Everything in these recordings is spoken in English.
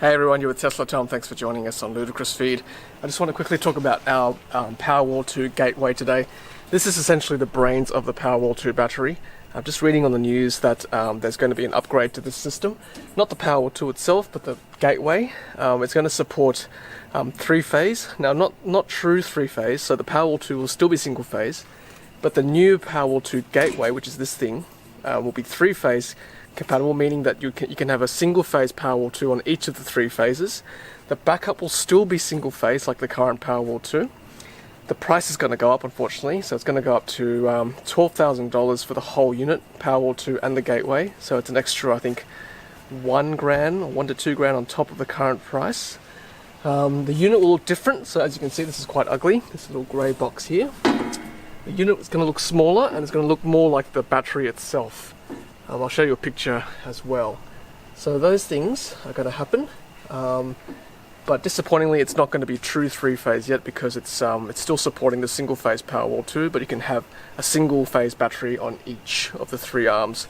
Hey everyone, you're with Tesla Tom. Thanks for joining us on Ludicrous Feed. I just want to quickly talk about our PowerWall2 gateway today. This is essentially the brains of the PowerWall2 battery. I'm just reading on the news that there's going to be an upgrade to this system. Not the PowerWall2 itself, but the gateway. It's going to support three-phase. Now, not true three-phase, so the PowerWall2 will still be single-phase, but the new PowerWall2 gateway, which is this thing, will be three-phase compatible, meaning that you can have a single-phase PowerWall2 on each of the three phases. The backup will still be single-phase like the current PowerWall2. The price is going to go up, unfortunately, so it's going to go up to $12,000 for the whole unit, PowerWall2 and the gateway. So it's an extra, I think, $1,000 or $1 to $2,000 on top of the current price. The unit will look different, so as you can see, this is quite ugly. This little grey box here. The unit is going to look smaller and it's going to look more like the battery itself. I'll show you a picture as well. So those things are going to happen, but disappointingly it's not going to be true three-phase yet because it's still supporting the single-phase PowerWall2, but you can have a single-phase battery on each of the three arms,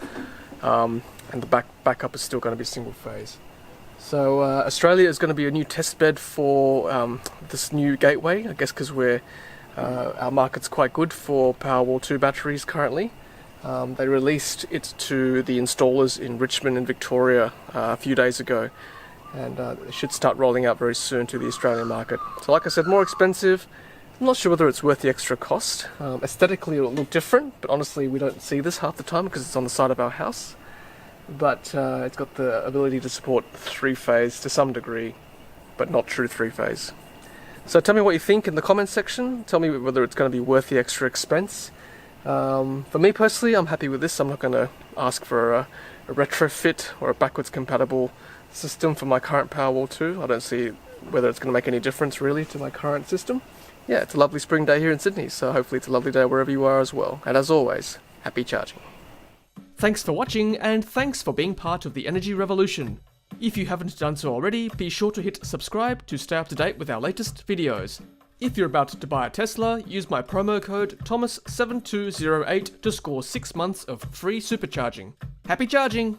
and the backup is still going to be single-phase. So Australia is going to be a new test bed for this new gateway, I guess because our market's quite good for PowerWall2 batteries currently. They released it to the installers in Richmond and Victoria a few days ago, and it should start rolling out very soon to the Australian market. So like I said, more expensive. I'm not sure whether it's worth the extra cost. Aesthetically it'll look different, but honestly we don't see this half the time because it's on the side of our house. But it's got the ability to support three-phase to some degree, but not true three-phase. So tell me what you think in the comments section. Tell me whether it's going to be worth the extra expense. For me personally, I'm happy with this. I'm not going to ask for a retrofit or a backwards compatible system for my current PowerWall2. I don't see whether it's going to make any difference really to my current system. Yeah, it's a lovely spring day here in Sydney, so hopefully it's a lovely day wherever you are as well. And as always, happy charging. Thanks for watching, and thanks for being part of the energy revolution. If you haven't done so already, be sure to hit subscribe to stay up to date with our latest videos. If you're about to buy a Tesla, use my promo code Thomas7208 to score 6 months of free supercharging. Happy charging!